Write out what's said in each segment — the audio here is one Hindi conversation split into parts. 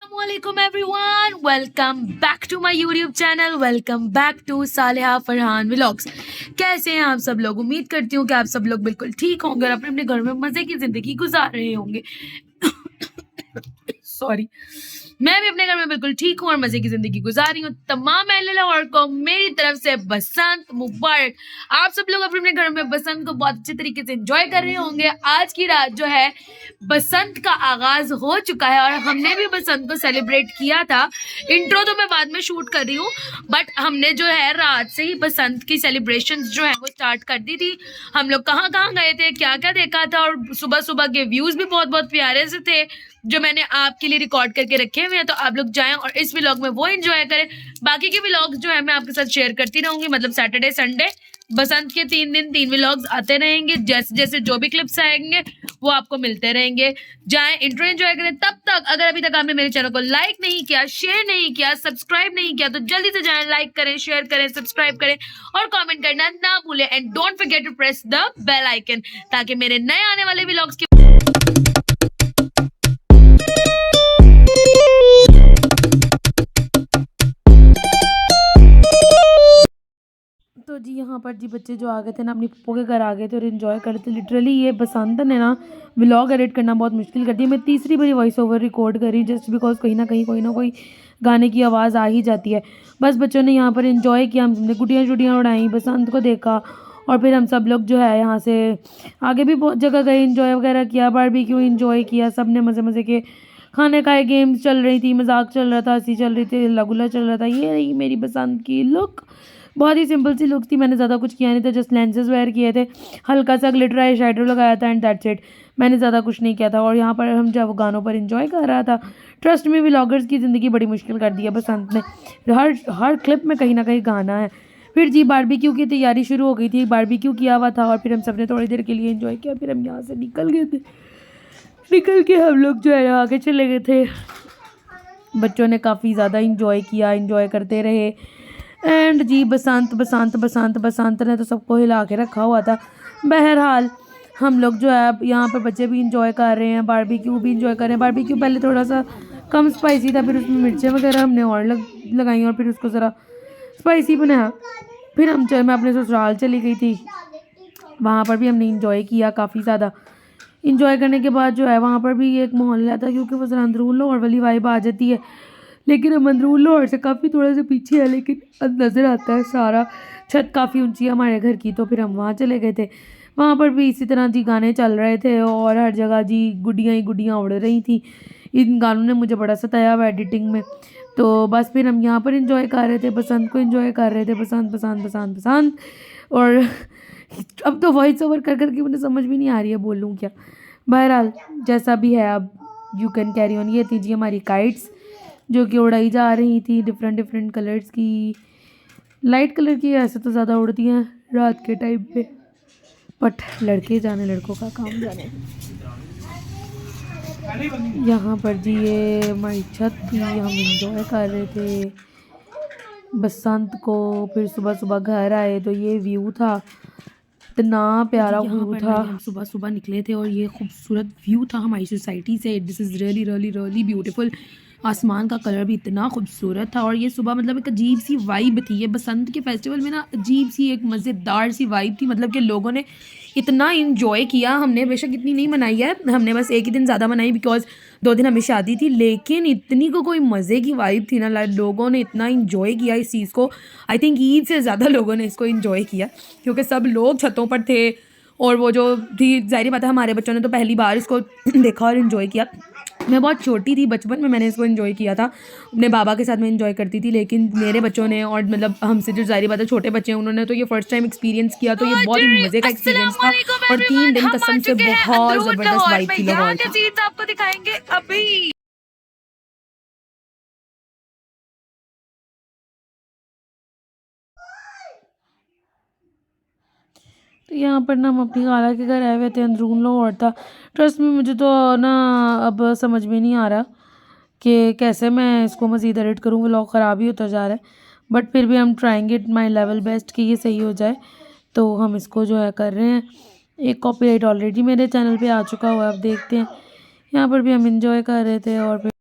Assalamualaikum everyone, welcome back to my YouTube channel, welcome back to Saleha Farhan vlogs. कैसे हैं आप सब लोग? उम्मीद करती हूँ कि आप सब लोग बिल्कुल ठीक होंगे और अपने अपने घर में मजे की जिंदगी गुजार रहे होंगे। सॉरी, मैं भी अपने घर में बिल्कुल ठीक हूँ और मजे की जिंदगी गुजार रही हूँ। तमाम अहले लाहौर को मेरी तरफ से बसंत मुबारक। आप सब लोग अपने अपने घर में बसंत को बहुत अच्छे तरीके से एंजॉय कर रहे होंगे। आज की रात जो है बसंत का आगाज हो चुका है और हमने भी बसंत को सेलिब्रेट किया था। इंट्रो तो मैं बाद में शूट कर रही हूँ, बट हमने जो है रात से ही बसंत की सेलिब्रेशन जो है वो स्टार्ट कर दी थी। हम लोग कहाँ कहाँ गए थे, क्या क्या देखा था, और सुबह सुबह के व्यूज भी बहुत बहुत प्यारे से थे जो मैंने आपके लिए रिकॉर्ड करके रखे हुए हैं। तो आप लोग जाएं और इस व्लॉग में वो एंजॉय करें। बाकी के व्लॉग्स जो है मैं आपके साथ शेयर करती रहूंगी, मतलब सैटरडे संडे बसंत के 3 दिन 3 व्लॉग्स आते रहेंगे। जैसे जैसे जो भी क्लिप्स आएंगे वो आपको मिलते रहेंगे। जाएं, इंट्रो एंजॉय करें। तब तक अगर अभी तक आपने मेरे चैनल को लाइक नहीं किया, शेयर नहीं किया, सब्सक्राइब नहीं किया तो जल्दी से जाएं, लाइक करें, शेयर करें, सब्सक्राइब करें और कमेंट करना ना भूलें। And don't forget to press the bell icon ताकि मेरे नए आने वाले व्लॉग्स के तो जी यहाँ पर जी बच्चे जो आ गए थे ना, अपनी पप्पो के घर आ गए थे और इन्जॉय कर रहे थे। लिटरली ये बसंत ने ना व्लॉग एडिट करना बहुत मुश्किल कर दिया। मैं तीसरी बारी वॉइस ओवर रिकॉर्ड करी जस्ट बिकॉज कहीं ना कहीं कोई ना कोई गाने की आवाज़ आ ही जाती है। बस बच्चों ने यहाँ पर इन्जॉय किया, हमने गुटियाँ शुटियाँ उड़ाई, बसंत को देखा और फिर हम सब लोग जो है यहाँ से आगे भी बहुत जगह गए, इन्जॉय वगैरह किया, बारबेक्यू इन्जॉय किया। सब ने मज़े मज़े के खाने खाए, गेम्स चल रही थी, मजाक चल रहा था, हंसी चल रही थी, गुल्ला चल रहा था। ये रही मेरी बसंत की लुक। बहुत ही सिंपल सी लुक थी, मैंने ज़्यादा कुछ किया नहीं था, जस्ट लेंसेज वेयर किए थे, हल्का सा ग्लिटर आई शेडो लगाया था एंड दैट्स इट। मैंने ज़्यादा कुछ नहीं किया था और यहाँ पर हम जब गानों पर एंजॉय कर रहा था। ट्रस्ट में व्लॉगर्स की ज़िंदगी बड़ी मुश्किल कर दी है बसंत ने। हर क्लिप में कहीं ना कहीं गाना है। फिर जी बारबेक्यू की तैयारी शुरू हो गई थी, बारबेक्यू किया हुआ था और फिर हम सब ने थोड़ी देर के लिए एंजॉय किया। फिर हम यहाँ से निकल गए थे। निकल के हम लोग जो है आगे चले गए थे। बच्चों ने काफ़ी ज़्यादा इंजॉय किया, इंजॉय करते रहे। एंड जी बसंत बसंत बसंत बसंत ने तो सबको हिला के रखा हुआ था। बहरहाल हम लोग जो है अब यहाँ पर बच्चे भी इंजॉय कर रहे हैं, बारबेक्यू भी इंजॉय कर रहे हैं। बारबेक्यू पहले थोड़ा सा कम स्पाइसी था, फिर उसमें मिर्चें वगैरह हमने और लगाई और फिर उसको ज़रा स्पाइसी बनाया। फिर मैं अपने ससुराल चली गई थी, वहाँ पर भी हमने इंजॉय किया काफ़ी ज़्यादा। इंजॉय करने के बाद जो है वहाँ पर भी एक मोहल्ला था, क्योंकि वो ज़रा अंदरून लाहौर वाली वाइब आ जाती है। लेकिन हम अंदरून लाहौर से काफ़ी थोड़ा सा पीछे है, लेकिन नज़र आता है सारा। छत काफ़ी ऊंची है हमारे घर की, तो फिर हम वहाँ चले गए थे। वहाँ पर भी इसी तरह जी गाने चल रहे थे और हर जगह जी गुड्डियाँ ही गुड्डियाँ उड़ रही थी। इन गानों ने मुझे बड़ा सताया हुआ एडिटिंग में। तो बस फिर हम यहाँ पर इंजॉय कर रहे थे, बसंत को इंजॉय कर रहे थे, बसंत बसंत बसंत बसंत। और अब तो वॉइस ओवर कर करके मुझे समझ भी नहीं आ रही है बोलूँ क्या। बहरहाल जैसा भी है, अब यू कैन कैरी ऑन। ये थी जी हमारी काइट्स जो कि उड़ाई जा रही थी, डिफरेंट डिफरेंट कलर्स की। लाइट कलर की ऐसे तो ज़्यादा उड़ती हैं रात के टाइम पे, बट लड़के जाने, लड़कों का काम जाने। यहाँ पर जी ये हमारी छत थी, हम इंजॉय कर रहे थे बसंत को। फिर सुबह सुबह घर आए तो ये व्यू था, इतना प्यारा व्यू था। हम सुबह सुबह निकले थे और ये खूबसूरत व्यू था हमारी सोसाइटी से। This is really really really beautiful. आसमान का कलर भी इतना खूबसूरत था और ये सुबह मतलब एक अजीब सी वाइब थी। ये बसंत के फेस्टिवल में ना अजीब सी एक मज़ेदार सी वाइब थी, मतलब कि लोगों ने इतना इंजॉय किया। हमने बेशक इतनी नहीं मनाई है, हमने बस एक ही दिन ज़्यादा मनाई बिकॉज 2 दिन हमें शादी थी, लेकिन इतनी को कोई मज़े की वाइब थी ना। लोगों ने इतना इंजॉय किया इस चीज़ को। आई थिंक ईद से ज़्यादा लोगों ने इसको इंजॉय किया, क्योंकि सब लोग छतों पर थे और वो जो थी, जाहिर बात है हमारे बच्चों ने तो पहली बार इसको देखा और इन्जॉय किया। मैं बहुत छोटी थी, बचपन में मैंने इसको एंजॉय किया था, अपने बाबा के साथ में एंजॉय करती थी। लेकिन मेरे बच्चों ने और मतलब हमसे जो जाहिर बात है छोटे बच्चे हैं, उन्होंने तो ये फर्स्ट टाइम एक्सपीरियंस किया, तो ये बहुत ही मज़े का एक्सपीरियंस था। और 3 दिन कसम से बहुत ज़बरदस्त वाइब थी लाहौर की। आपको दिखाएंगे अभी। तो यहाँ पर ना हम अपनी खाला के घर आए हुए थे, अंदरून लाहौर था। ट्रस्ट में मुझे तो ना अब समझ में नहीं आ रहा कि कैसे मैं इसको मज़ीद एडिट करूँ, व्लॉग ख़राब ही होता जा रहा है। बट फिर भी हम trying it my level best कि ये सही हो जाए, तो हम इसको जो है कर रहे हैं। एक कॉपीराइट ऑलरेडी मेरे चैनल पे आ चुका हुआ है, अब देखते हैं। यहाँ पर भी हम इंजॉय कर रहे थे और फिर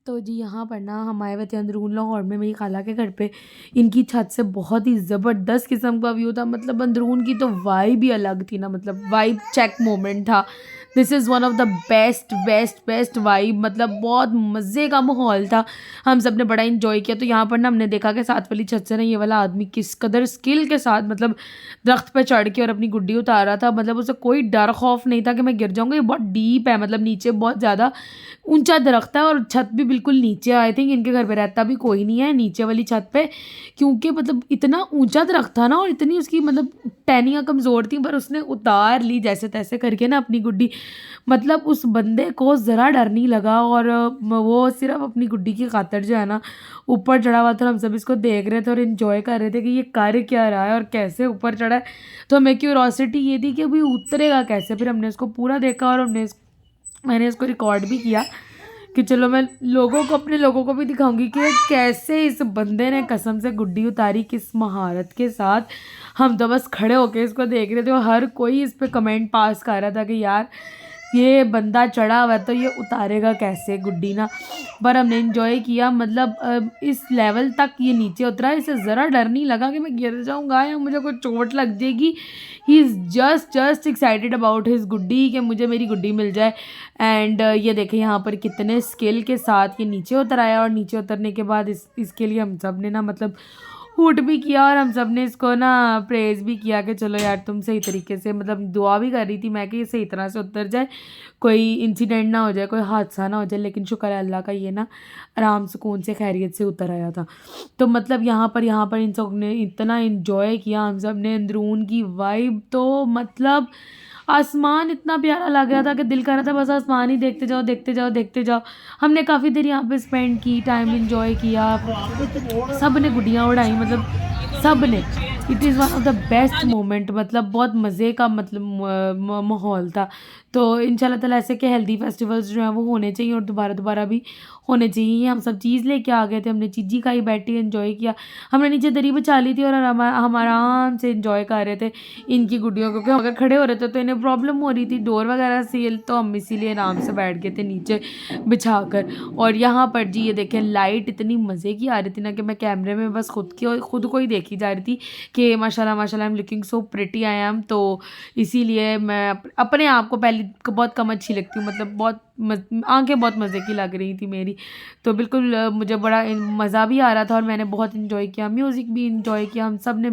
तो जी यहाँ पर ना हम आए हुए थे अंदरून लाहौर में मेरी खाला के घर पे। इनकी छत से बहुत ही ज़बरदस्त किस्म का व्यू था, मतलब अंदरून की तो वाइब ही अलग थी ना, मतलब वाइब चेक मोमेंट था। This is one of the best best best vibe, मतलब बहुत मज़े का माहौल था। हम सब ने बड़ा इंजॉय किया। तो यहाँ पर ना हमने देखा कि साथ वाली छत से ना ये वाला आदमी किस कदर स्किल के साथ मतलब दरख्त पे चढ़ के और अपनी गुड्डी उतार रहा था। मतलब उसे कोई डर खौफ नहीं था कि मैं गिर जाऊँगा। ये बहुत डीप है, मतलब नीचे बहुत ज़्यादा ऊंचा दरख्त है और छत भी बिल्कुल नीचे। आई थिंक इनके घर पे रहता भी कोई नहीं है नीचे वाली छत पे, क्योंकि मतलब इतना ऊंचा दरख्त था ना और इतनी उसकी मतलब टहनियाँ कमज़ोर थी, पर उसने उतार ली जैसे तैसे करके ना अपनी गुड्डी। मतलब उस बंदे को ज़रा डर नहीं लगा और वो सिर्फ अपनी गुड्डी की खातिर जो है ना ऊपर चढ़ा हुआ था। हम सब इसको देख रहे थे और इन्जॉय कर रहे थे कि ये कर क्या रहा है और कैसे ऊपर चढ़ा है। तो हमें क्यूरोसिटी ये थी कि अभी उतरेगा कैसे। फिर हमने इसको पूरा देखा और मैंने इसको रिकॉर्ड भी किया कि चलो मैं लोगों को अपने लोगों को भी दिखाऊंगी कि कैसे इस बंदे ने कसम से गुड्डी उतारी, किस महारत के साथ। हम तो बस खड़े होके इसको देख रहे थे और हर कोई इस पे कमेंट पास कर रहा था कि यार ये बंदा चढ़ा हुआ है तो ये उतारेगा कैसे गुड्डी ना। पर हमने इन्जॉय किया, मतलब इस लेवल तक ये नीचे उतरा, इसे ज़रा डर नहीं लगा कि मैं गिर जाऊंगा या मुझे कोई चोट लग जाएगी। He is just excited about his गुड्डी कि मुझे मेरी गुड्डी मिल जाए। एंड ये देखें यहाँ पर कितने स्किल के साथ ये नीचे उतर आया। और नीचे उतरने के बाद इसके लिए हम सब ने ना मतलब हूट भी किया और हम सब ने इसको ना प्रेज़ भी किया कि चलो यार तुम सही तरीके से, मतलब दुआ भी कर रही थी मैं कि ये सही तरह से उतर जाए, कोई इंसिडेंट ना हो जाए, कोई हादसा ना हो जाए। लेकिन शुक्र है अल्लाह का ये ना आराम सुकून से खैरियत से उतर आया था। तो मतलब यहाँ पर इन सब ने इतना इन्जॉय किया, हम सब ने अंदरून की वाइब। तो मतलब आसमान इतना प्यारा लग रहा था कि दिल कर रहा था बस आसमान ही देखते जाओ देखते जाओ देखते जाओ। हमने काफ़ी देर यहाँ पे स्पेंड की, टाइम इन्जॉय किया, सब ने गुड्डियाँ उड़ाई, मतलब सब ने। It is one of the best moment, मतलब बहुत मज़े का मतलब माहौल था। तो इंशाल्लाह ताला ऐसे के हेल्दी फेस्टिवल्स जो हैं वो होने चाहिए और दोबारा दोबारा भी होने चाहिए। हम सब चीज़ लेके आ गए थे, हमने चीज़ी खाई, बैठी, एंजॉय किया। हमने नीचे दरी बिछा ली थी और हम आराम से एंजॉय कर रहे थे इनकी गुड्डियों को, क्योंकि अगर खड़े हो रहे थे तो इन्हें प्रॉब्लम हो रही थी डोर वगैरह से। तो हम इसीलिए आराम से बैठ गए थे नीचे बिछा कर। और यहाँ पर जी ये देखें लाइट इतनी मज़े की आ रही थी ना कि मैं कैमरे में बस खुद को ही देखी जा रही थी कि माशाल्लाह माशाल्लाह I am looking so pretty I am. तो इसीलिए मैं अपने आप को पहले बहुत कम अच्छी लगती हूँ, मतलब बहुत आंखें बहुत मज़े की लग रही थी मेरी। तो बिल्कुल मुझे बड़ा मज़ा भी आ रहा था और मैंने बहुत इन्जॉय किया, म्यूज़िक भी इन्जॉय किया। हम सब ने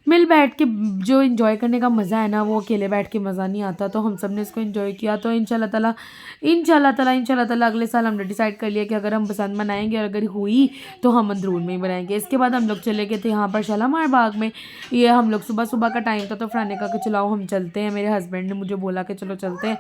मिल बैठ के जो इन्जॉय करने का मज़ा है ना वो अकेले बैठ के मज़ा नहीं आता। तो हम सब ने इसको इन्जॉय किया। तो इंशाल्लाह ताला अगले साल हमने डिसाइड कर लिया कि अगर हम बसंत मनाएंगे और अगर हुई तो हम अंदरून में ही बनाएंगे। इसके बाद हम लोग चले गए थे यहाँ पर शालामार बाग में। ये हम लोग सुबह सुबह का टाइम था तो फ्रान ने कहा कि चलाओ हम चलते हैं। मेरे हस्बैंड ने मुझे बोला कि चलो चलते हैं,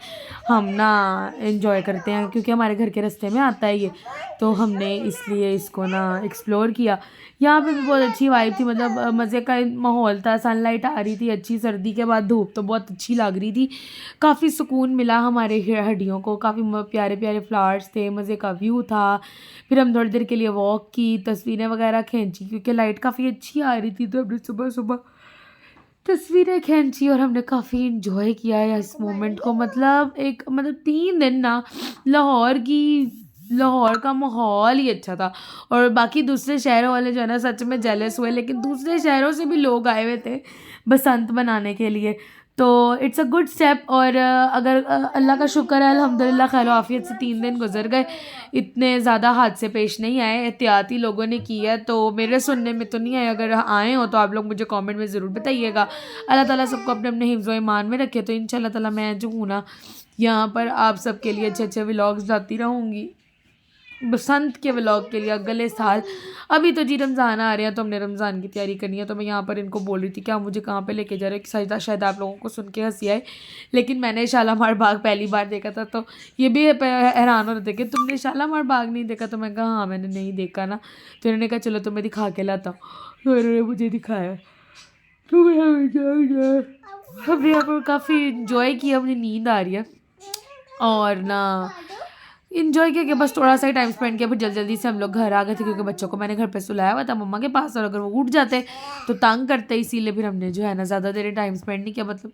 हम ना इन्जॉय करते हैं, क्योंकि हमारे घर के रास्ते में आता है ये। तो हमने इसलिए इसको ना एक्सप्लोर किया। यहाँ पे भी बहुत अच्छी वाइब थी, मतलब मज़े का माहौल था, सनलाइट आ रही थी अच्छी, सर्दी के बाद धूप तो बहुत अच्छी लग रही थी। काफ़ी सुकून मिला हमारे हड्डियों को, काफ़ी प्यारे प्यारे फ्लावर्स थे, मज़े का व्यू था। फिर हम थोड़ी देर के लिए वॉक की, तस्वीरें वगैरह खींची, क्योंकि लाइट काफ़ी अच्छी आ रही थी। तो हमने सुबह सुबह तस्वीरें खींची और हमने काफ़ी इंजॉय किया है इस मोमेंट को। मतलब 3 दिन ना लाहौर का माहौल ही अच्छा था। और बाकी दूसरे शहरों वाले जो है ना सच में जेलस हुए, लेकिन दूसरे शहरों से भी लोग आए हुए थे बसंत मनाने के लिए। तो इट्स अ गुड स्टेप। और अगर अल्लाह का शुक्र है अल्हम्दुलिल्लाह खैर आफियत से 3 दिन गुजर गए, इतने ज़्यादा हादसे पेश नहीं आए, एहतियाती लोगों ने की है। तो मेरे सुनने में तो नहीं आए, अगर आए हो तो आप लोग मुझे कमेंट में ज़रूर बताइएगा। अल्लाह ताला सबको अपने अपने हिफ्ज़ व ईमान में रखे। तो इंशाल्लाह ताला मैं जो हूँ ना यहाँ पर आप सबके लिए अच्छे अच्छे व्लॉग्स लाती रहूँगी बसंत के व्लॉग के लिए अगले साल। अभी तो जी रमज़ान आ रहे हैं तो हमने रमज़ान की तैयारी करनी है। तो मैं यहाँ पर इनको बोल रही थी कि आप मुझे कहाँ पे लेके जा रहे हैं, कि शायद आप लोगों को सुन के हंसी आए, लेकिन मैंने शालामार बाग पहली बार देखा था तो ये भी हैरान हो रहे थे कि तुमने शालामार बाग नहीं देखा। तो मैं कहा हाँ मैंने नहीं देखा ना। तो इन्होंने कहा चलो तुम्हें दिखा के लाता हूँ। तो इन्होंने मुझे दिखाया। तो हमने यहाँ पर काफ़ी इंजॉय किया, मुझे नींद आ रही है और ना इन्जॉय किया कि बस थोड़ा सा ही टाइम स्पेंड किया। फिर जल्दी जल्दी से हम लोग घर आ गए थे, क्योंकि बच्चों को मैंने घर पे सुलाया हुआ था मम्मा के पास, और अगर वो उठ जाते तो तंग करते, इसीलिए फिर हमने जो है ना ज़्यादा देर टाइम स्पेंड नहीं किया, मतलब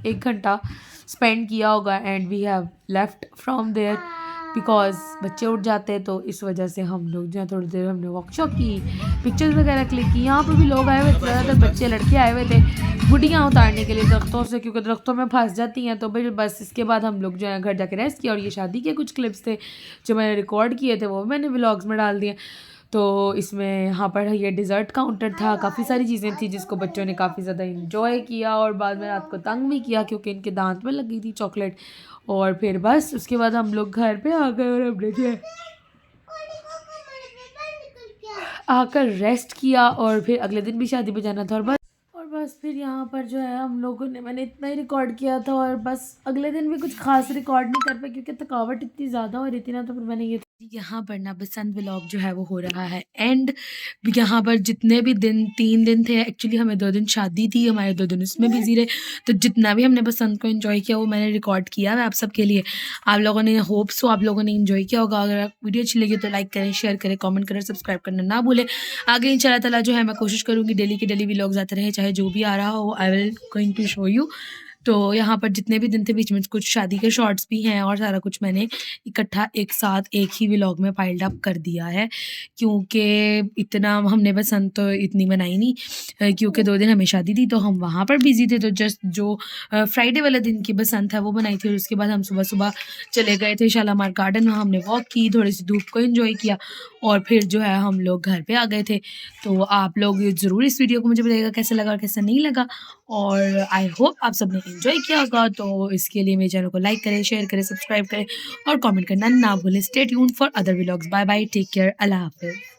1 घंटा स्पेंड किया होगा। And we have left from there because बच्चे उठ जाते हैं, तो इस वजह से हम लोग जो है थोड़ी देर हमने वॉक शॉक की, पिक्चर्स वगैरह क्लिक की। यहाँ पे भी लोग आए हुए थे, ज़्यादातर बच्चे लड़के आए हुए थे गुड्डियाँ उतारने के लिए दरख्तों से, क्योंकि दरख्तों में फंस जाती हैं। तो फिर बस इसके बाद हम लोग जो है घर जाके रेस्ट किया। और ये शादी के कुछ क्लिप्स थे जो मैंने रिकॉर्ड किए थे, वो मैंने व्लॉग्स में डाल दिए। तो इसमें यहाँ पर ये डिज़र्ट काउंटर था, काफ़ी सारी चीज़ें थी जिसको बच्चों ने काफ़ी ज़्यादा इंजॉय किया और बाद में रात को तंग भी किया क्योंकि इनके दांत में लग गई थी चॉकलेट। और फिर बस उसके बाद हम लोग घर पे आ गए और हमने जो है आकर रेस्ट किया। और फिर अगले दिन भी शादी पे जाना था। और बस फिर यहाँ पर जो है हम लोगों ने मैंने इतना ही रिकॉर्ड किया था और बस अगले दिन भी कुछ खास रिकॉर्ड नहीं कर पाई क्योंकि थकावट इतनी ज़्यादा हो रही थी ना। तो फिर मैंने ये यहाँ पर ना बसंत व्लॉग जो है वो हो रहा है एंड। यहाँ पर जितने भी दिन 3 दिन थे, एक्चुअली हमें 2 दिन शादी थी, हमारे 2 दिन उसमें बिजी रहे। तो जितना भी हमने बसंत को एंजॉय किया वो मैंने रिकॉर्ड किया है आप सबके लिए। आप लोगों ने होप सो आप लोगों ने एंजॉय किया होगा। अगर आप वीडियो अच्छी लगी तो लाइक करें, शेयर करें, कमेंट करें, सब्सक्राइब करना ना भूलें। आगे इंशाल्लाह ताला जो है मैं कोशिश करूँगी डेली के डेली व्लॉग्स आते रहे, चाहे जो भी आ रहा हो I will going to show you. तो यहाँ पर जितने भी दिन थे बीच में कुछ शादी के शॉर्ट्स भी हैं और सारा कुछ मैंने इकट्ठा एक साथ एक ही व्लॉग में पाइल्ड अप कर दिया है क्योंकि इतना हमने बसंत तो इतनी मनाई नहीं क्योंकि 2 दिन हमें शादी थी तो हम वहाँ पर बिजी थे। तो जस्ट जो फ्राइडे वाले दिन की बसंत है वो बनाई थी और उसके बाद हम सुबह सुबह चले गए थे शालामार गार्डन, वहाँ हमने वॉक की, थोड़ी सी धूप को एंजॉय किया और फिर जो है हम लोग घर पे आ गए थे। तो आप लोग ज़रूर इस वीडियो को मुझे बताइएगा कैसा लगा और कैसा नहीं लगा और आई होप आप सबने एंजॉय किया होगा। तो इसके लिए मेरे चैनल को लाइक करें, शेयर करें, सब्सक्राइब करें और कमेंट करना ना भूलें। Stay tuned for other vlogs. Bye bye, take care, अल्लाह हाफ़िज़।